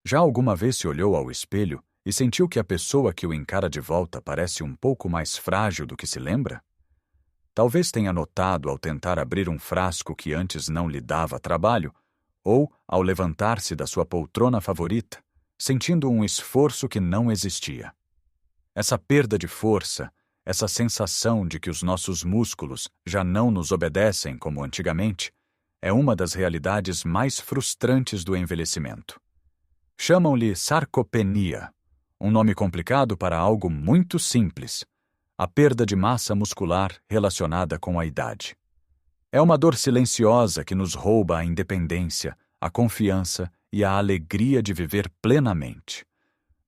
Já alguma vez se olhou ao espelho e sentiu que a pessoa que o encara de volta parece um pouco mais frágil do que se lembra? Talvez tenha notado ao tentar abrir um frasco que antes não lhe dava trabalho, ou ao levantar-se da sua poltrona favorita, sentindo um esforço que não existia. Essa perda de força, essa sensação de que os nossos músculos já não nos obedecem como antigamente, é uma das realidades mais frustrantes do envelhecimento. Chamam-lhe sarcopenia, um nome complicado para algo muito simples: a perda de massa muscular relacionada com a idade. É uma dor silenciosa que nos rouba a independência, a confiança e a alegria de viver plenamente.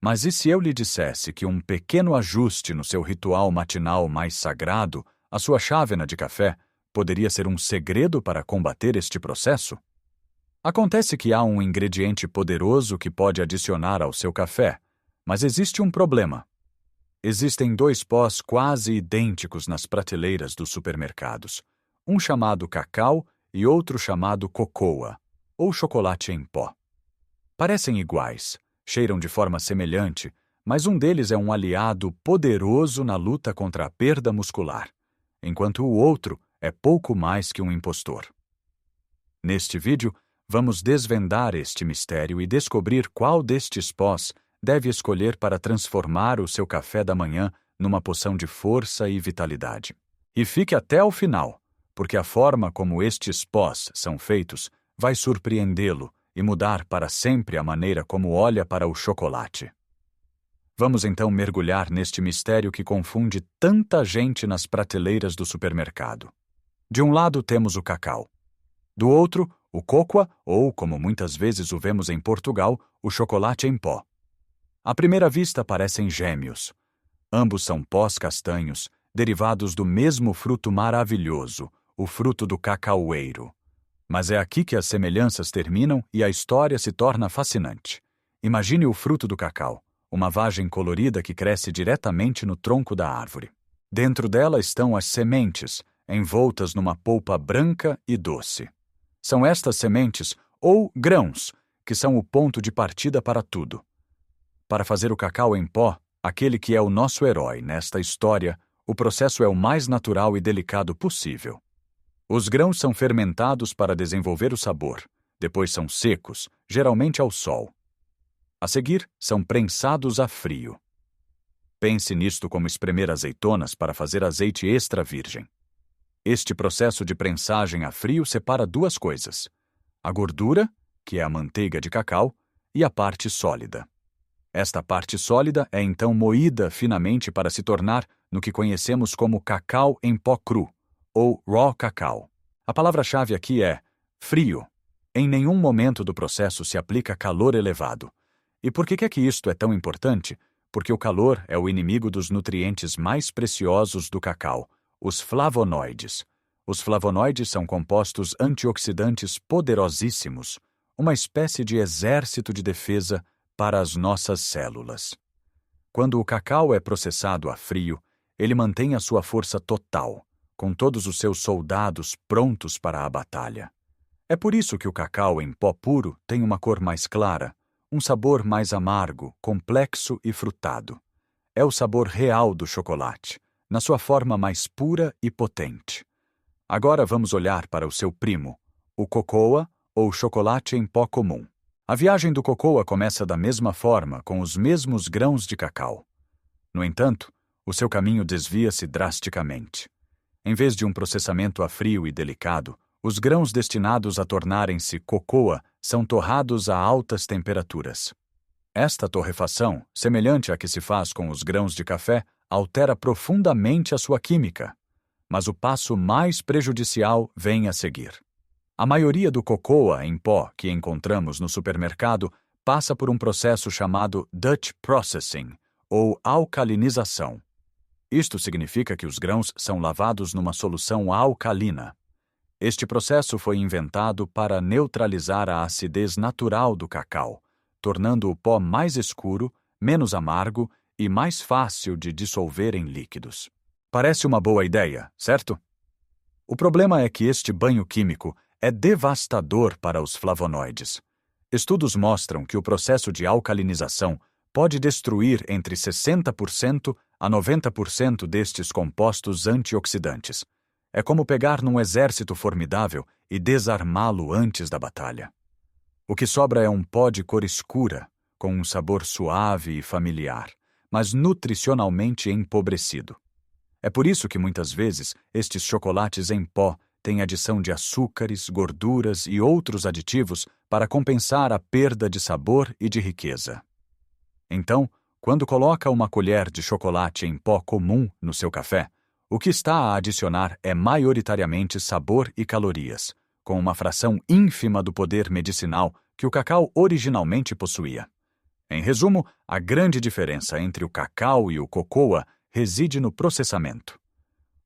Mas e se eu lhe dissesse que um pequeno ajuste no seu ritual matinal mais sagrado, a sua chávena de café, poderia ser um segredo para combater este processo? Acontece que há um ingrediente poderoso que pode adicionar ao seu café, mas existe um problema. Existem dois pós quase idênticos nas prateleiras dos supermercados, um chamado cacau e outro chamado cocoa, ou chocolate em pó. Parecem iguais, cheiram de forma semelhante, mas um deles é um aliado poderoso na luta contra a perda muscular, enquanto o outro é pouco mais que um impostor. Neste vídeo, vamos desvendar este mistério e descobrir qual destes pós deve escolher para transformar o seu café da manhã numa poção de força e vitalidade. E fique até o final, porque a forma como estes pós são feitos vai surpreendê-lo e mudar para sempre a maneira como olha para o chocolate. Vamos então mergulhar neste mistério que confunde tanta gente nas prateleiras do supermercado. De um lado temos o cacau. Do outro, o cocoa, ou, como muitas vezes o vemos em Portugal, o chocolate em pó. À primeira vista parecem gêmeos. Ambos são pós castanhos, derivados do mesmo fruto maravilhoso, o fruto do cacaueiro. Mas é aqui que as semelhanças terminam e a história se torna fascinante. Imagine o fruto do cacau, uma vagem colorida que cresce diretamente no tronco da árvore. Dentro dela estão as sementes, envoltas numa polpa branca e doce. São estas sementes, ou grãos, que são o ponto de partida para tudo. Para fazer o cacau em pó, aquele que é o nosso herói nesta história, o processo é o mais natural e delicado possível. Os grãos são fermentados para desenvolver o sabor, depois são secos, geralmente ao sol. A seguir, são prensados a frio. Pense nisto como espremer azeitonas para fazer azeite extra virgem. Este processo de prensagem a frio separa duas coisas: a gordura, que é a manteiga de cacau, e a parte sólida. Esta parte sólida é então moída finamente para se tornar no que conhecemos como cacau em pó cru, ou raw cacau. A palavra-chave aqui é frio. Em nenhum momento do processo se aplica calor elevado. E por que é que isto é tão importante? Porque o calor é o inimigo dos nutrientes mais preciosos do cacau, os flavonoides. Os flavonoides são compostos antioxidantes poderosíssimos, uma espécie de exército de defesa para as nossas células. Quando o cacau é processado a frio, ele mantém a sua força total, com todos os seus soldados prontos para a batalha. É por isso que o cacau em pó puro tem uma cor mais clara, um sabor mais amargo, complexo e frutado. É o sabor real do chocolate, na sua forma mais pura e potente. Agora vamos olhar para o seu primo, o cocoa ou chocolate em pó comum. A viagem do cocoa começa da mesma forma, com os mesmos grãos de cacau. No entanto, o seu caminho desvia-se drasticamente. Em vez de um processamento a frio e delicado, os grãos destinados a tornarem-se cocoa são torrados a altas temperaturas. Esta torrefação, semelhante à que se faz com os grãos de café, altera profundamente a sua química. Mas o passo mais prejudicial vem a seguir. A maioria do cocoa em pó que encontramos no supermercado passa por um processo chamado Dutch Processing, ou alcalinização. Isto significa que os grãos são lavados numa solução alcalina. Este processo foi inventado para neutralizar a acidez natural do cacau, tornando o pó mais escuro, menos amargo e mais fácil de dissolver em líquidos. Parece uma boa ideia, certo? O problema é que este banho químico é devastador para os flavonoides. Estudos mostram que o processo de alcalinização pode destruir entre 60% a 90% destes compostos antioxidantes. É como pegar num exército formidável e desarmá-lo antes da batalha. O que sobra é um pó de cor escura, com um sabor suave e familiar, mas nutricionalmente empobrecido. É por isso que muitas vezes estes chocolates em pó têm adição de açúcares, gorduras e outros aditivos para compensar a perda de sabor e de riqueza. Então, quando coloca uma colher de chocolate em pó comum no seu café, o que está a adicionar é maioritariamente sabor e calorias, com uma fração ínfima do poder medicinal que o cacau originalmente possuía. Em resumo, a grande diferença entre o cacau e o cocoa reside no processamento.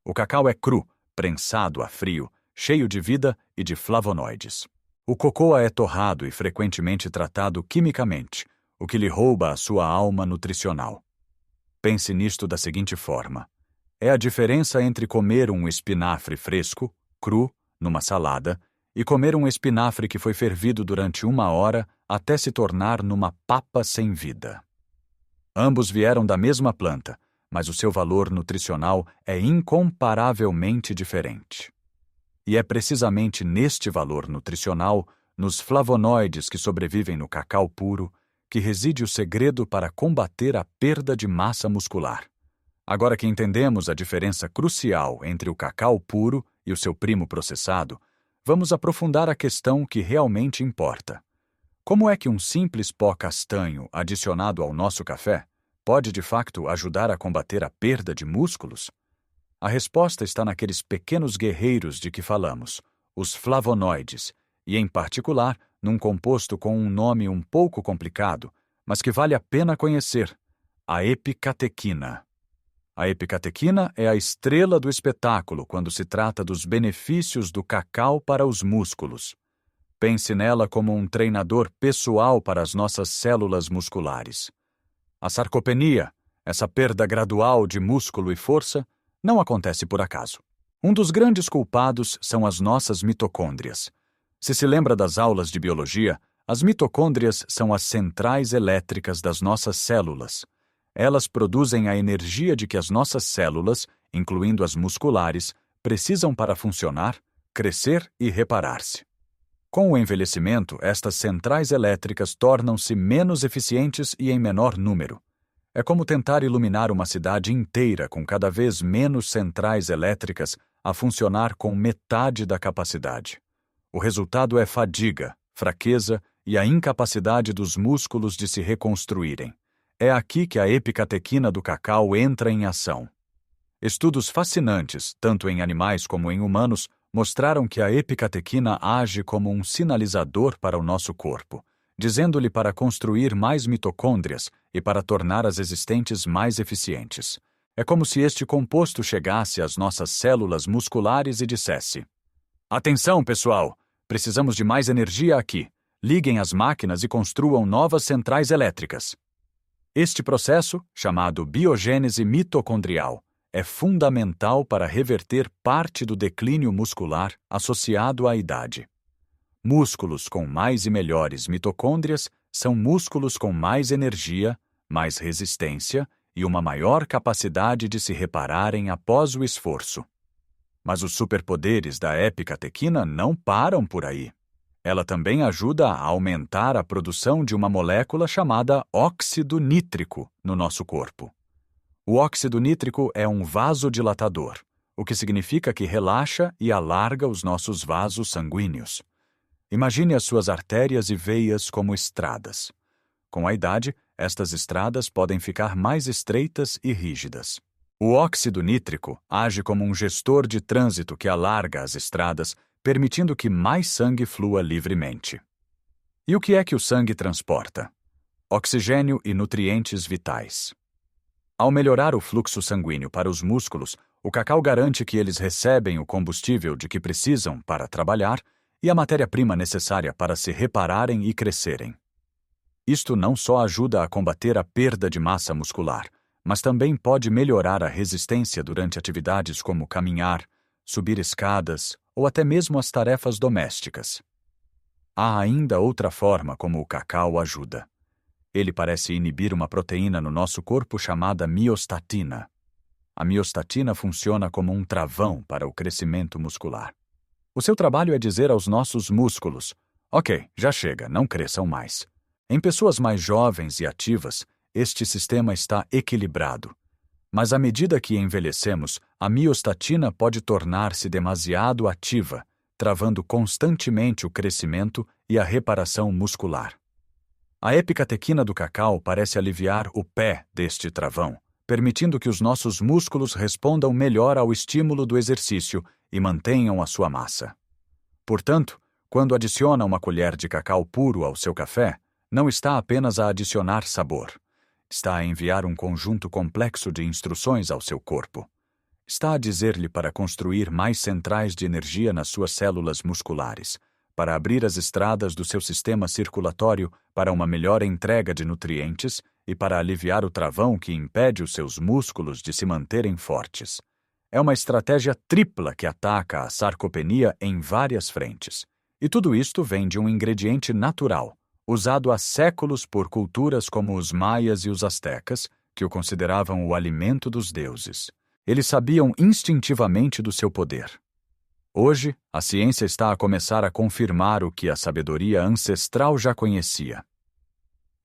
O cacau é cru, prensado a frio, cheio de vida e de flavonoides. O cocoa é torrado e frequentemente tratado quimicamente, o que lhe rouba a sua alma nutricional. Pense nisto da seguinte forma: é a diferença entre comer um espinafre fresco, cru, numa salada, e comer um espinafre que foi fervido durante 1 hora até se tornar numa papa sem vida. Ambos vieram da mesma planta, mas o seu valor nutricional é incomparavelmente diferente. E é precisamente neste valor nutricional, nos flavonoides que sobrevivem no cacau puro, que reside o segredo para combater a perda de massa muscular. Agora que entendemos a diferença crucial entre o cacau puro e o seu primo processado, vamos aprofundar a questão que realmente importa. Como é que um simples pó castanho adicionado ao nosso café pode de facto ajudar a combater a perda de músculos? A resposta está naqueles pequenos guerreiros de que falamos, os flavonoides, e em particular num composto com um nome um pouco complicado, mas que vale a pena conhecer: a epicatequina. A epicatequina é a estrela do espetáculo quando se trata dos benefícios do cacau para os músculos. Pense nela como um treinador pessoal para as nossas células musculares. A sarcopenia, essa perda gradual de músculo e força, não acontece por acaso. Um dos grandes culpados são as nossas mitocôndrias. Se lembra das aulas de biologia, as mitocôndrias são as centrais elétricas das nossas células. Elas produzem a energia de que as nossas células, incluindo as musculares, precisam para funcionar, crescer e reparar-se. Com o envelhecimento, estas centrais elétricas tornam-se menos eficientes e em menor número. É como tentar iluminar uma cidade inteira com cada vez menos centrais elétricas a funcionar com metade da capacidade. O resultado é fadiga, fraqueza e a incapacidade dos músculos de se reconstruírem. É aqui que a epicatequina do cacau entra em ação. Estudos fascinantes, tanto em animais como em humanos, mostraram que a epicatequina age como um sinalizador para o nosso corpo, dizendo-lhe para construir mais mitocôndrias e para tornar as existentes mais eficientes. É como se este composto chegasse às nossas células musculares e dissesse: atenção, pessoal! Precisamos de mais energia aqui. Liguem as máquinas e construam novas centrais elétricas. Este processo, chamado biogênese mitocondrial, é fundamental para reverter parte do declínio muscular associado à idade. Músculos com mais e melhores mitocôndrias são músculos com mais energia, mais resistência e uma maior capacidade de se repararem após o esforço. Mas os superpoderes da epicatequina não param por aí. Ela também ajuda a aumentar a produção de uma molécula chamada óxido nítrico no nosso corpo. O óxido nítrico é um vasodilatador, o que significa que relaxa e alarga os nossos vasos sanguíneos. Imagine as suas artérias e veias como estradas. Com a idade, estas estradas podem ficar mais estreitas e rígidas. O óxido nítrico age como um gestor de trânsito que alarga as estradas, permitindo que mais sangue flua livremente. E o que é que o sangue transporta? Oxigênio e nutrientes vitais. Ao melhorar o fluxo sanguíneo para os músculos, o cacau garante que eles recebem o combustível de que precisam para trabalhar e a matéria-prima necessária para se repararem e crescerem. Isto não só ajuda a combater a perda de massa muscular, mas também pode melhorar a resistência durante atividades como caminhar, subir escadas ou até mesmo as tarefas domésticas. há ainda outra forma como o cacau ajuda. Ele parece inibir uma proteína no nosso corpo chamada miostatina. A miostatina funciona como um travão para o crescimento muscular. O seu trabalho é dizer aos nossos músculos: ok, já chega, não cresçam mais. Em pessoas mais jovens e ativas, este sistema está equilibrado. Mas à medida que envelhecemos, a miostatina pode tornar-se demasiado ativa, travando constantemente o crescimento e a reparação muscular. A epicatequina do cacau parece aliviar o pé deste travão, permitindo que os nossos músculos respondam melhor ao estímulo do exercício e mantenham a sua massa. Portanto, quando adiciona uma colher de cacau puro ao seu café, não está apenas a adicionar sabor. Está a enviar um conjunto complexo de instruções ao seu corpo. Está a dizer-lhe para construir mais centrais de energia nas suas células musculares, para abrir as estradas do seu sistema circulatório para uma melhor entrega de nutrientes e para aliviar o travão que impede os seus músculos de se manterem fortes. É uma estratégia tripla que ataca a sarcopenia em várias frentes. E tudo isto vem de um ingrediente natural, usado há séculos por culturas como os maias e os astecas, que o consideravam o alimento dos deuses. Eles sabiam instintivamente do seu poder. Hoje, a ciência está a começar a confirmar o que a sabedoria ancestral já conhecia.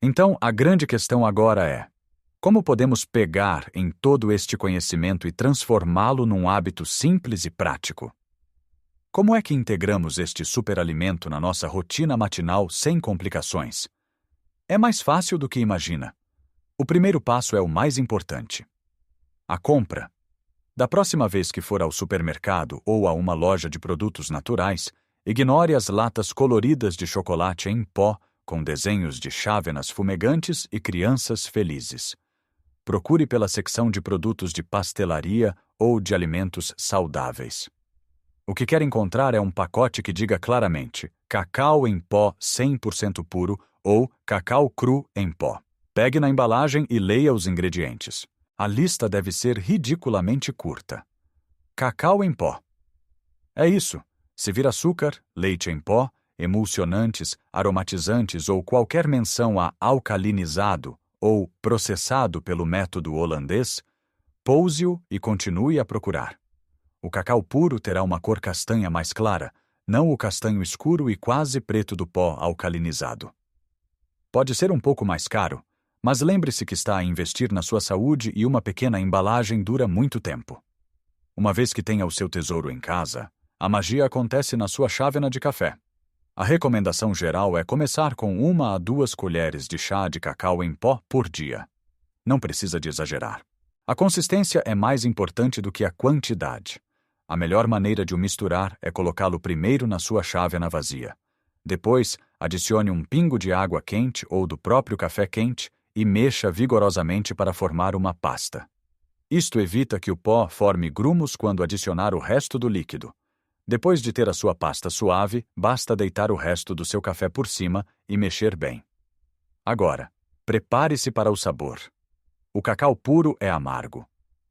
Então, a grande questão agora é: como podemos pegar em todo este conhecimento e transformá-lo num hábito simples e prático? Como é que integramos este superalimento na nossa rotina matinal sem complicações? É mais fácil do que imagina. O primeiro passo é o mais importante: a compra. Da próxima vez que for ao supermercado ou a uma loja de produtos naturais, ignore as latas coloridas de chocolate em pó com desenhos de chávenas fumegantes e crianças felizes. Procure pela secção de produtos de pastelaria ou de alimentos saudáveis. O que quer encontrar é um pacote que diga claramente cacau em pó 100% puro ou cacau cru em pó. Pegue na embalagem e leia os ingredientes. A lista deve ser ridiculamente curta. Cacau em pó. É isso. Se vir açúcar, leite em pó, emulsionantes, aromatizantes ou qualquer menção a alcalinizado ou processado pelo método holandês, pouse-o e continue a procurar. O cacau puro terá uma cor castanha mais clara, não o castanho escuro e quase preto do pó alcalinizado. Pode ser um pouco mais caro, mas lembre-se que está a investir na sua saúde e uma pequena embalagem dura muito tempo. Uma vez que tenha o seu tesouro em casa, a magia acontece na sua chávena de café. A recomendação geral é começar com 1 a 2 colheres de chá de cacau em pó por dia. Não precisa de exagerar. A consistência é mais importante do que a quantidade. A melhor maneira de o misturar é colocá-lo primeiro na sua chávena vazia. Depois, adicione um pingo de água quente ou do próprio café quente e mexa vigorosamente para formar uma pasta. Isto evita que o pó forme grumos quando adicionar o resto do líquido. Depois de ter a sua pasta suave, basta deitar o resto do seu café por cima e mexer bem. Agora, prepare-se para o sabor. O cacau puro é amargo.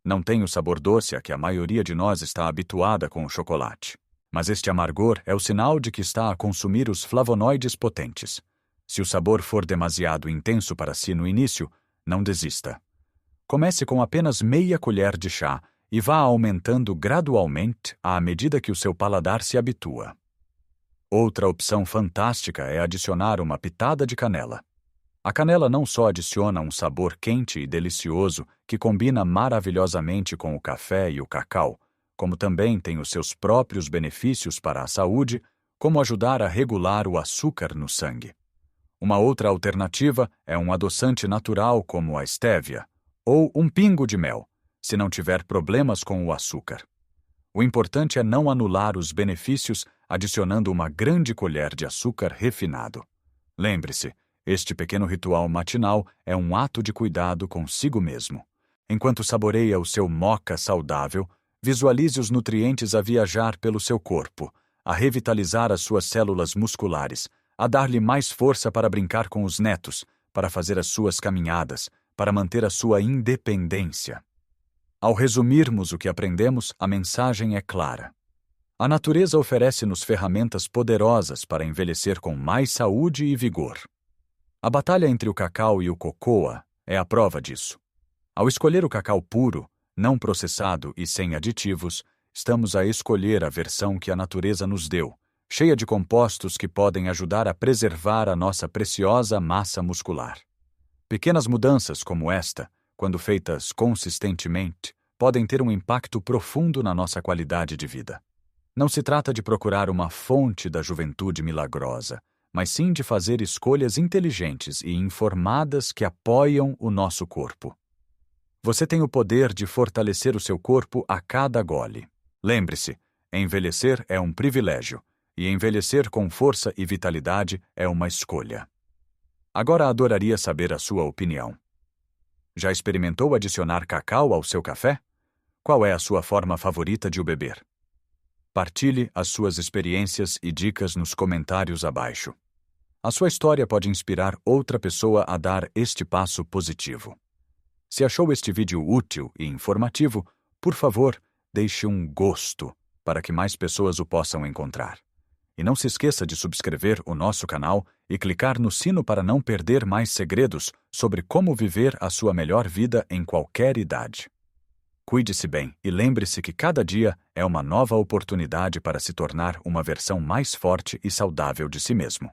Não tem o sabor doce a que a maioria de nós está habituada com o chocolate. Mas este amargor é o sinal de que está a consumir os flavonoides potentes. Se o sabor for demasiado intenso para si no início, não desista. Comece com apenas meia colher de chá e vá aumentando gradualmente à medida que o seu paladar se habitua. Outra opção fantástica é adicionar uma pitada de canela. A canela não só adiciona um sabor quente e delicioso que combina maravilhosamente com o café e o cacau, como também tem os seus próprios benefícios para a saúde, como ajudar a regular o açúcar no sangue. Uma outra alternativa é um adoçante natural como a estévia, ou um pingo de mel, se não tiver problemas com o açúcar. O importante é não anular os benefícios adicionando uma grande colher de açúcar refinado. Lembre-se, este pequeno ritual matinal é um ato de cuidado consigo mesmo. Enquanto saboreia o seu moca saudável, visualize os nutrientes a viajar pelo seu corpo, a revitalizar as suas células musculares, a dar-lhe mais força para brincar com os netos, para fazer as suas caminhadas, para manter a sua independência. Ao resumirmos o que aprendemos, a mensagem é clara. A natureza oferece-nos ferramentas poderosas para envelhecer com mais saúde e vigor. A batalha entre o cacau e o cocoa é a prova disso. Ao escolher o cacau puro, não processado e sem aditivos, estamos a escolher a versão que a natureza nos deu, cheia de compostos que podem ajudar a preservar a nossa preciosa massa muscular. Pequenas mudanças como esta, quando feitas consistentemente, podem ter um impacto profundo na nossa qualidade de vida. Não se trata de procurar uma fonte da juventude milagrosa, mas sim de fazer escolhas inteligentes e informadas que apoiam o nosso corpo. Você tem o poder de fortalecer o seu corpo a cada gole. Lembre-se, envelhecer é um privilégio, e envelhecer com força e vitalidade é uma escolha. Agora adoraria saber a sua opinião. Já experimentou adicionar cacau ao seu café? Qual é a sua forma favorita de o beber? Partilhe as suas experiências e dicas nos comentários abaixo. A sua história pode inspirar outra pessoa a dar este passo positivo. Se achou este vídeo útil e informativo, por favor, deixe um gosto para que mais pessoas o possam encontrar. E não se esqueça de subscrever o nosso canal e clicar no sino para não perder mais segredos sobre como viver a sua melhor vida em qualquer idade. Cuide-se bem e lembre-se que cada dia é uma nova oportunidade para se tornar uma versão mais forte e saudável de si mesmo.